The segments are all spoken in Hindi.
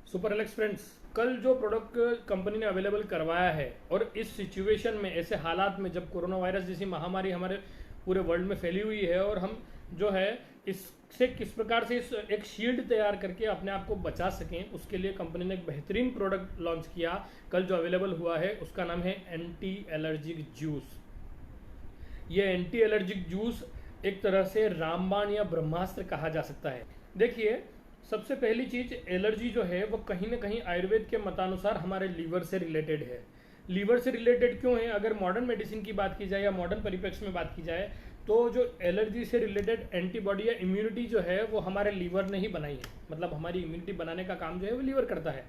सुपर एलेक्स फ्रेंड्स, कल जो प्रोडक्ट कंपनी ने अवेलेबल करवाया है और इस सिचुएशन में, ऐसे हालात में जब कोरोना वायरस जैसी महामारी हमारे पूरे वर्ल्ड में फैली हुई है और हम जो है इससे किस प्रकार से एक शील्ड तैयार करके अपने आप को बचा सकें, उसके लिए कंपनी ने एक बेहतरीन प्रोडक्ट लॉन्च किया कल जो अवेलेबल हुआ है। उसका नाम है एंटी एलर्जिक जूस। ये एंटी एलर्जिक जूस एक तरह से रामबाण या ब्रह्मास्त्र कहा जा सकता है। देखिए, सबसे पहली चीज, एलर्जी जो है वो कहीं ना कहीं आयुर्वेद के मतानुसार हमारे लीवर से रिलेटेड है। लीवर से रिलेटेड क्यों है? अगर मॉडर्न मेडिसिन की बात की जाए या मॉडर्न परिप्रेक्ष्य में बात की जाए तो जो एलर्जी से रिलेटेड एंटीबॉडी या इम्यूनिटी जो है वो हमारे लीवर ने ही बनाई है। मतलब हमारी इम्यूनिटी बनाने का काम जो है वो लीवर करता है।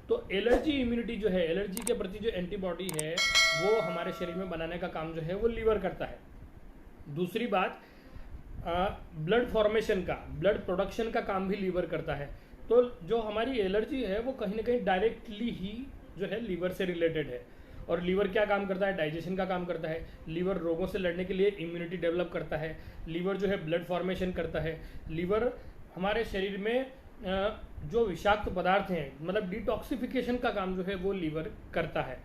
तो एलर्जी इम्यूनिटी जो है, एलर्जी के प्रति जो एंटीबॉडी है वो हमारे शरीर में बनाने का काम जो है वो लीवर करता है। दूसरी बात, ब्लड फॉर्मेशन का, ब्लड प्रोडक्शन का काम भी लीवर करता है। तो जो हमारी एलर्जी है वो कहीं ना कहीं डायरेक्टली ही जो है लीवर से रिलेटेड है। और लीवर क्या काम करता है? डाइजेशन का काम करता है। लीवर रोगों से लड़ने के लिए इम्यूनिटी डेवलप करता है। लीवर जो है ब्लड फॉर्मेशन करता है। लीवर हमारे शरीर में जो विषाक्त पदार्थ हैं, मतलब डिटॉक्सिफिकेशन का काम जो है वो लीवर करता है।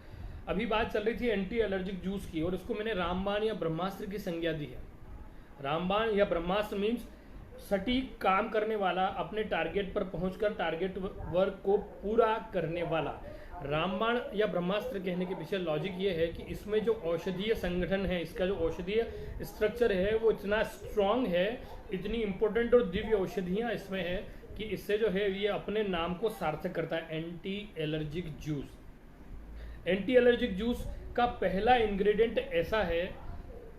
अभी बात चल रही थी एंटी एलर्जिक जूस की और इसको मैंने रामबाण या ब्रह्मास्त्र की संज्ञा दी है। रामबाण या ब्रह्मास्त्र मीन्स सटीक काम करने वाला, अपने टारगेट पर पहुंचकर टारगेट वर्क को पूरा करने वाला। रामबाण या ब्रह्मास्त्र कहने के पीछे लॉजिक ये है कि इसमें जो औषधीय संगठन है, इसका जो औषधीय स्ट्रक्चर है वो इतना स्ट्रांग है, इतनी इंपॉर्टेंट और दिव्य औषधियाँ इसमें है कि इससे जो है ये अपने नाम को सार्थक करता है, anti allergic juice. Anti allergic juice का पहला इंग्रेडिएंट ऐसा है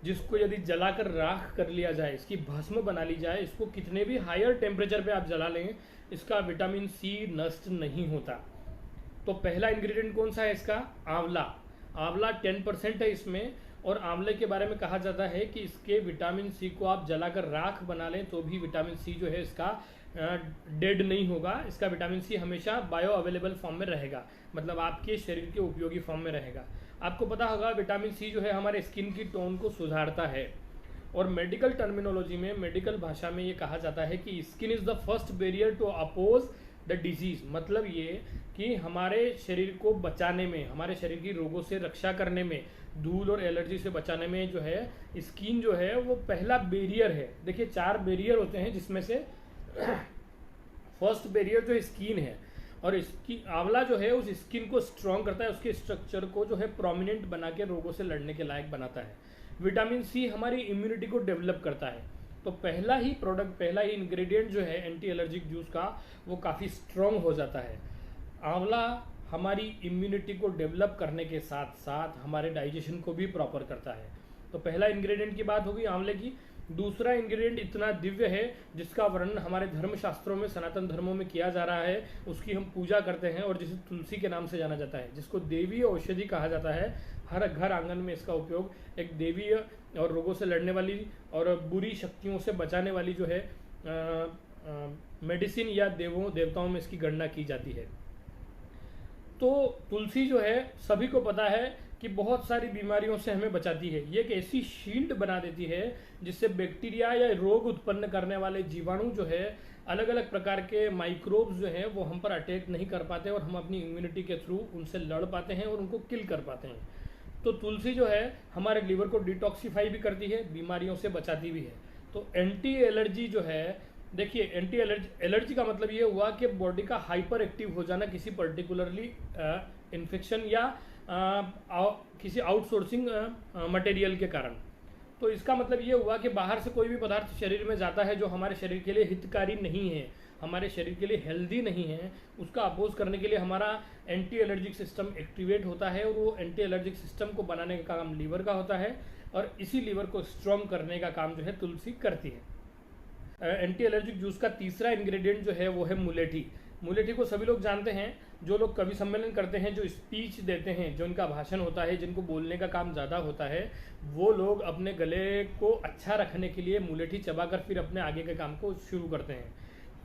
जिसको यदि जलाकर राख कर लिया जाए, इसकी भस्म बना ली जाए, इसको कितने भी हायर टेम्परेचर पे आप जला लें, इसका विटामिन सी नष्ट नहीं होता। तो पहला इंग्रेडिएंट कौन सा है इसका? आंवला। आंवला 10% है इसमें, और आंवले के बारे में कहा जाता है कि इसके विटामिन सी को आप जलाकर राख बना लें तो भी विटामिन सी जो है इसका डेड नहीं होगा। इसका विटामिन सी हमेशा बायो अवेलेबल फॉर्म में रहेगा, मतलब आपके शरीर के उपयोगी फॉर्म में रहेगा। आपको पता होगा विटामिन सी जो है हमारे स्किन की टोन को सुधारता है, और मेडिकल टर्मिनोलॉजी में, मेडिकल भाषा में ये कहा जाता है कि skin is the first barrier to oppose the disease. मतलब ये कि हमारे शरीर को बचाने में, हमारे शरीर की रोगों से रक्षा करने में, धूल और एलर्जी से बचाने में जो है स्किन जो है वो पहला बैरियर है। देखिए 4 बैरियर होते हैं जिसमें से फर्स्ट बैरियर जो स्किन है, और इसकी आंवला जो है उस स्किन को स्ट्रॉन्ग करता है, उसके स्ट्रक्चर को जो है प्रोमिनेंट बना के रोगों से लड़ने के लायक बनाता है। विटामिन सी हमारी इम्यूनिटी को डेवलप करता है। तो पहला ही प्रोडक्ट, पहला ही इंग्रेडिएंट जो है एंटी एलर्जिक जूस का वो काफ़ी स्ट्रॉन्ग हो जाता है। आंवला हमारी इम्यूनिटी को डेवलप करने के साथ साथ हमारे डाइजेशन को भी प्रॉपर करता है। तो पहला इंग्रेडिएंट की बात होगी आंवले की। दूसरा इंग्रेडिएंट इतना दिव्य है जिसका वर्णन हमारे धर्मशास्त्रों में, सनातन धर्मों में किया जा रहा है, उसकी हम पूजा करते हैं और जिसे तुलसी के नाम से जाना जाता है, जिसको देवीय औषधि कहा जाता है। हर घर आंगन में इसका उपयोग एक देवीय और रोगों से लड़ने वाली और बुरी शक्तियों से बचाने वाली जो है मेडिसिन या देवताओं में इसकी गणना की जाती है। तो तुलसी जो है सभी को पता है कि बहुत सारी बीमारियों से हमें बचाती है। ये एक ऐसी शील्ड बना देती है जिससे बैक्टीरिया या रोग उत्पन्न करने वाले जीवाणु जो है, अलग अलग प्रकार के माइक्रोब्स जो हैं वो हम पर अटैक नहीं कर पाते और हम अपनी इम्यूनिटी के थ्रू उनसे लड़ पाते हैं और उनको किल कर पाते हैं। तो तुलसी जो है हमारे लीवर को डिटॉक्सिफाई भी करती है, बीमारियों से बचाती भी है। तो एंटी एलर्जी जो है, देखिए एंटी एलर्जी का मतलब ये हुआ कि बॉडी का हाइपर एक्टिव हो जाना किसी पर्टिकुलरली इन्फेक्शन या किसी आउटसोर्सिंग मटेरियल के कारण। तो इसका मतलब ये हुआ कि बाहर से कोई भी पदार्थ शरीर में जाता है जो हमारे शरीर के लिए हितकारी नहीं है, हमारे शरीर के लिए हेल्दी नहीं है, उसका अपोज करने के लिए हमारा एंटी एलर्जिक सिस्टम एक्टिवेट होता है, और वो एंटी एलर्जिक सिस्टम को बनाने का काम लीवर का होता है, और इसी लीवर को स्ट्रॉन्ग करने का काम जो है तुलसी करती है। एंटी एलर्जिक जूस का तीसरा इंग्रेडिएंट जो है वो है मुलेठी। मुलेठी को सभी लोग जानते हैं, जो लोग कवि सम्मेलन करते हैं, जो स्पीच देते हैं, जो इनका भाषण होता है, जिनको बोलने का काम ज़्यादा होता है, वो लोग अपने गले को अच्छा रखने के लिए मुलेठी चबाकर फिर अपने आगे के काम को शुरू करते हैं।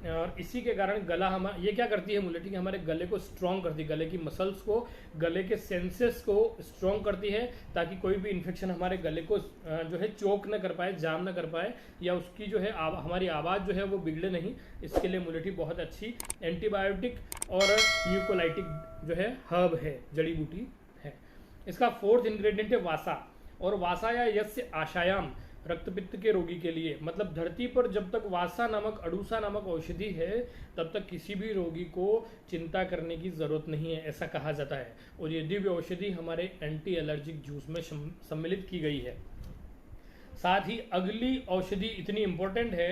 और इसी के कारण गला ये क्या करती है मुलेठी कि हमारे गले को स्ट्रॉन्ग करती है, गले की मसल्स को, गले के सेंसेस को स्ट्रॉन्ग करती है, ताकि कोई भी इन्फेक्शन हमारे गले को जो है चोक न कर पाए, जाम न कर पाए, या उसकी जो है हमारी आवाज़ जो है वो बिगड़े नहीं। इसके लिए मुलेठी बहुत अच्छी एंटीबायोटिक और म्यूकोलाइटिक जो है हर्ब है, जड़ी बूटी है। इसका फोर्थ इंग्रेडिएंट है वासा, और वासा या यस्य आशायाम, रक्तपित्त के रोगी के लिए, मतलब धरती पर जब तक वासा नामक, अड़ूसा नामक औषधि है, तब तक किसी भी रोगी को चिंता करने की जरूरत नहीं है, ऐसा कहा जाता है। और ये दिव्य औषधि हमारे एंटी एलर्जिक जूस में सम्मिलित की गई है। साथ ही अगली औषधि इतनी इंपॉर्टेंट है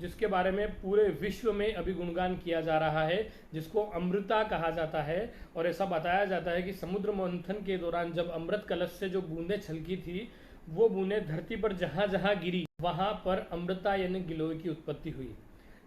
जिसके बारे में पूरे विश्व में अभी गुणगान किया जा रहा है, जिसको अमृता कहा जाता है। और ऐसा बताया जाता है कि समुद्र मंथन के दौरान जब अमृत कलश से जो बूंदें छलकी थी, वो बूंदें धरती पर जहां जहां गिरी वहां पर अमृता यानी गिलोय की उत्पत्ति हुई।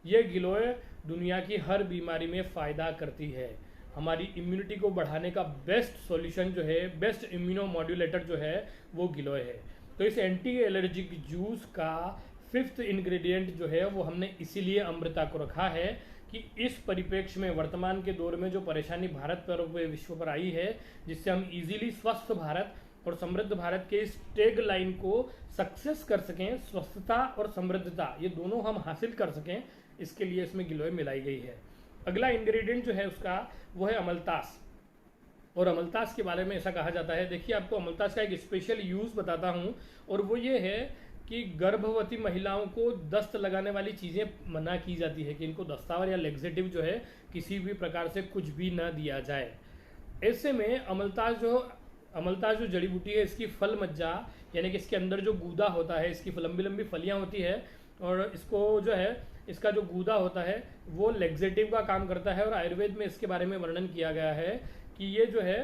ये गिलोय दुनिया की हर बीमारी में फायदा करती है। हमारी इम्यूनिटी को बढ़ाने का बेस्ट सॉल्यूशन जो है, बेस्ट इम्यूनो मॉड्यूलेटर जो है, वो गिलोय है। तो इस एंटी एलर्जिक जूस का फिफ्थ इंग्रेडिएंट जो है वो हमने इसीलिए अमृता को रखा है कि इस परिप्रेक्ष्य में, वर्तमान के दौर में जो परेशानी भारत पर विश्व पर आई है, जिससे हम इजीली स्वस्थ भारत और समृद्ध भारत के इस टैग लाइन को सक्सेस कर सकें, स्वस्थता और समृद्धता ये दोनों हम हासिल कर सकें, इसके लिए इसमें गिलोय मिलाई गई है। अगला इंग्रेडिएंट जो है उसका वो है अमलतास। और अमलतास के बारे में ऐसा कहा जाता है, देखिए आपको अमलतास का एक स्पेशल यूज़ बताता हूँ, और वो ये है कि गर्भवती महिलाओं को दस्त लगाने वाली चीज़ें मना की जाती है कि इनको दस्तावर या लेग्जेटिव जो है किसी भी प्रकार से कुछ भी ना दिया जाए। ऐसे में अमलतास जो जड़ी बूटी है, इसकी फल मज्जा यानी कि इसके अंदर जो गूदा होता है, इसकी लंबी लंबी फलियां होती है, और इसको जो है इसका जो गूदा होता है वो लेग्जेटिव का काम करता है। और आयुर्वेद में इसके बारे में वर्णन किया गया है कि ये जो है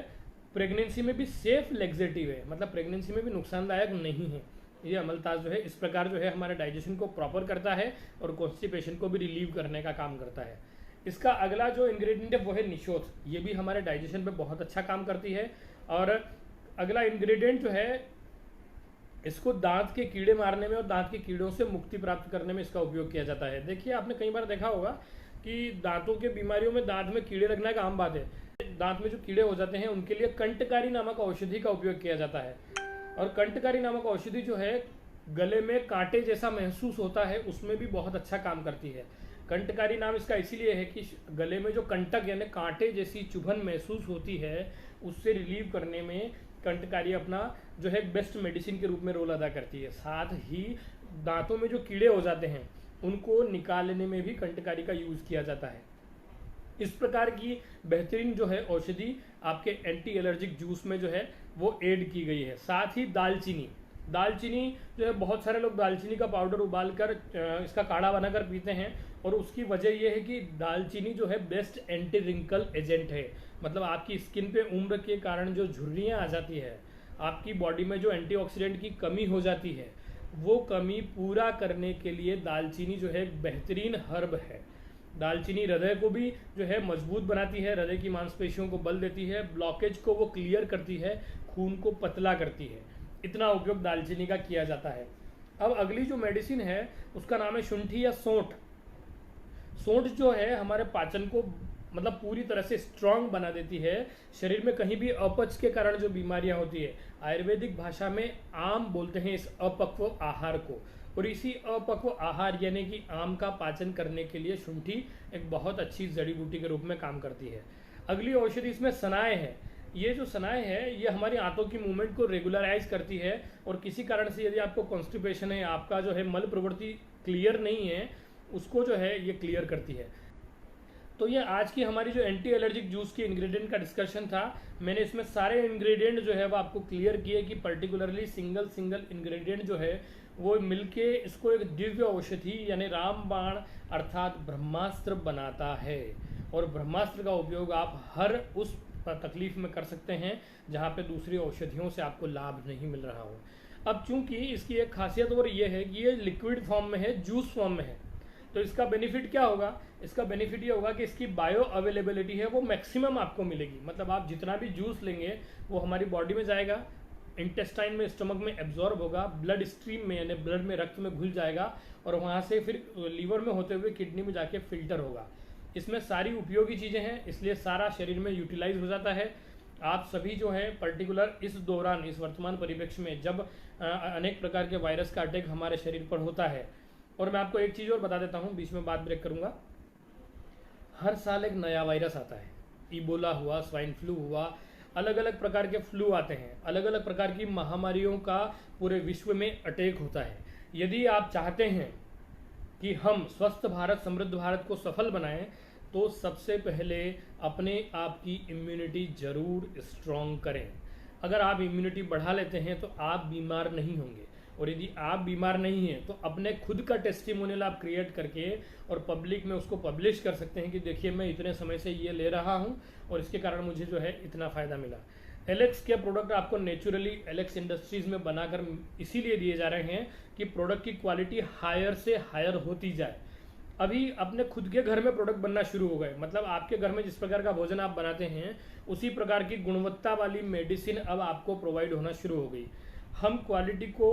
प्रेगनेंसी में भी सेफ लेग्जेटिव है, मतलब प्रेगनेंसी में भी नुकसानदायक नहीं है। ये अमलतास जो है इस प्रकार जो है हमारे डाइजेशन को प्रॉपर करता है और कॉन्स्टिपेशन को भी रिलीव करने का काम करता है। इसका अगला जो इंग्रेडिएंट है वो है निशोथ, ये भी हमारे डाइजेशन पे बहुत अच्छा काम करती है। और अगला इंग्रेडिएंट जो है, इसको दांत के कीड़े मारने में और दांत के कीड़ों से मुक्ति प्राप्त करने में इसका उपयोग किया जाता है। देखिए आपने कई बार देखा होगा कि दांतों के बीमारियों में दांत में कीड़े लगना एक आम बात है। दांत में जो कीड़े हो जाते हैं उनके लिए कंटकारी नामक औषधि का उपयोग किया जाता है। और कंटकारी नामक औषधि जो है गले में कांटे जैसा महसूस होता है, उसमें भी बहुत अच्छा काम करती है। कंटकारी नाम इसका इसीलिए है कि गले में जो कंटक यानी कांटे जैसी चुभन महसूस होती है, उससे रिलीव करने में कंटकारी अपना जो है बेस्ट मेडिसिन के रूप में रोल अदा करती है। साथ ही दांतों में जो कीड़े हो जाते हैं उनको निकालने में भी कंटकारी का यूज किया जाता है। इस प्रकार की बेहतरीन जो है औषधि आपके एंटी एलर्जिक जूस में जो है वो ऐड की गई है। साथ ही दालचीनी जो है, बहुत सारे लोग दालचीनी का पाउडर उबालकर इसका काढ़ा बनाकर पीते हैं, और उसकी वजह यह है कि दालचीनी जो है बेस्ट एंटी रिंकल एजेंट है। मतलब आपकी स्किन पे उम्र के कारण जो झुर्रियाँ आ जाती है, आपकी बॉडी में जो एंटीऑक्सीडेंट की कमी हो जाती है, वो कमी पूरा करने के लिए दालचीनी जो है एक बेहतरीन हर्ब है। दालचीनी हृदय को भी जो है मजबूत बनाती है, हृदय की मांसपेशियों को बल देती है, ब्लॉकेज को वो क्लियर करती है, खून को पतला करती है। इतना उपयोग दालचीनी का किया जाता है। अब अगली जो मेडिसिन है उसका नाम है शुंठी या सोंठ। सोंठ जो है हमारे पाचन को मतलब पूरी तरह से स्ट्रांग बना देती है। शरीर में कहीं भी अपच के कारण जो बीमारियां होती है, आयुर्वेदिक भाषा में आम बोलते हैं इस अपक्व आहार को, और इसी अपक्व आहार यानी कि आम का पाचन करने के लिए शुंठी एक बहुत अच्छी जड़ी बूटी के रूप में काम करती है। अगली औषधि इसमें सनाए है। ये जो सनाए है ये हमारी आंतों की मूवमेंट को रेगुलराइज करती है, और किसी कारण से यदि आपको कॉन्स्टिपेशन है, आपका जो है मल प्रवृत्ति क्लियर नहीं है, उसको जो है ये क्लियर करती है। तो ये आज की हमारी जो एंटी एलर्जिक जूस की इंग्रेडिएंट का डिस्कशन था। मैंने इसमें सारे इंग्रेडिएंट जो है वो आपको क्लियर किए कि पर्टिकुलरली सिंगल इंग्रेडिएंट जो है वो मिलके इसको एक दिव्य औषधि यानी रामबाण अर्थात ब्रह्मास्त्र बनाता है। और ब्रह्मास्त्र का उपयोग आप हर उस तकलीफ में कर सकते हैं जहाँ पे दूसरी औषधियों से आपको लाभ नहीं मिल रहा हो। अब चूंकि इसकी एक खासियत और ये है कि ये लिक्विड फॉर्म में है, जूस फॉर्म में है, तो इसका बेनिफिट क्या होगा? इसका बेनिफिट ये होगा कि इसकी बायो अवेलेबिलिटी है वो मैक्सिमम आपको मिलेगी। मतलब आप जितना भी जूस लेंगे वो हमारी बॉडी में जाएगा, इंटेस्टाइन में, स्टमक में एब्जॉर्ब होगा, ब्लड स्ट्रीम में यानी ब्लड में, रक्त में घुल जाएगा और वहाँ से फिर लीवर में होते हुए किडनी में जाके फिल्टर होगा। इसमें सारी उपयोगी चीज़ें हैं, इसलिए सारा शरीर में यूटिलाइज हो जाता है। आप सभी जो है पर्टिकुलर इस दौरान, इस वर्तमान परिप्रेक्ष्य में जब अनेक प्रकार के वायरस का अटैक हमारे शरीर पर होता है, और मैं आपको एक चीज़ और बता देता हूँ, बीच में बात ब्रेक करूँगा। हर साल एक नया वायरस आता है, इबोला हुआ, स्वाइन फ्लू हुआ, अलग अलग प्रकार के फ्लू आते हैं, अलग अलग प्रकार की महामारियों का पूरे विश्व में अटैक होता है। यदि आप चाहते हैं कि हम स्वस्थ भारत, समृद्ध भारत को सफल बनाएं, तो सबसे पहले अपने आप की इम्यूनिटी जरूर स्ट्रॉन्ग करें। अगर आप इम्यूनिटी बढ़ा लेते हैं तो आप बीमार नहीं होंगे, और यदि आप बीमार नहीं हैं तो अपने खुद का टेस्टिमोनियल आप क्रिएट करके और पब्लिक में उसको पब्लिश कर सकते हैं कि देखिए मैं इतने समय से ये ले रहा हूँ और इसके कारण मुझे जो है इतना फ़ायदा मिला। एलेक्स के प्रोडक्ट आपको नेचुरली एलेक्स इंडस्ट्रीज़ में बनाकर इसीलिए दिए जा रहे हैं कि प्रोडक्ट की क्वालिटी हायर से हायर होती जाए। अभी अपने खुद के घर में प्रोडक्ट बनना शुरू हो गए, मतलब आपके घर में जिस प्रकार का भोजन आप बनाते हैं उसी प्रकार की गुणवत्ता वाली मेडिसिन अब आपको प्रोवाइड होना शुरू हो गई। हम क्वालिटी को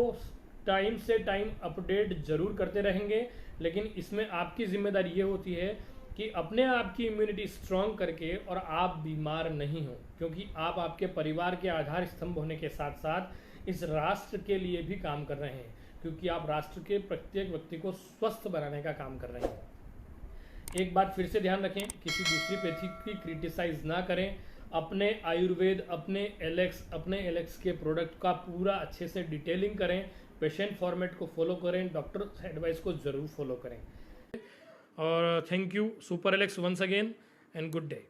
टाइम से टाइम अपडेट जरूर करते रहेंगे, लेकिन इसमें आपकी जिम्मेदारी ये होती है कि अपने आप की इम्यूनिटी स्ट्रॉन्ग करके और आप बीमार नहीं हो, क्योंकि आप आपके परिवार के आधार स्तंभ होने के साथ साथ इस राष्ट्र के लिए भी काम कर रहे हैं, क्योंकि आप राष्ट्र के प्रत्येक व्यक्ति को स्वस्थ बनाने का काम कर रहे हैं। एक बात फिर से ध्यान रखें, किसी दूसरी पैथी की क्रिटिसाइज ना करें। अपने आयुर्वेद, अपने एलेक्स के प्रोडक्ट का पूरा अच्छे से डिटेलिंग करें, पेशेंट फॉर्मेट को फॉलो करें, डॉक्टर एडवाइस को ज़रूर फॉलो करें। और thank you super Alex once again and good day.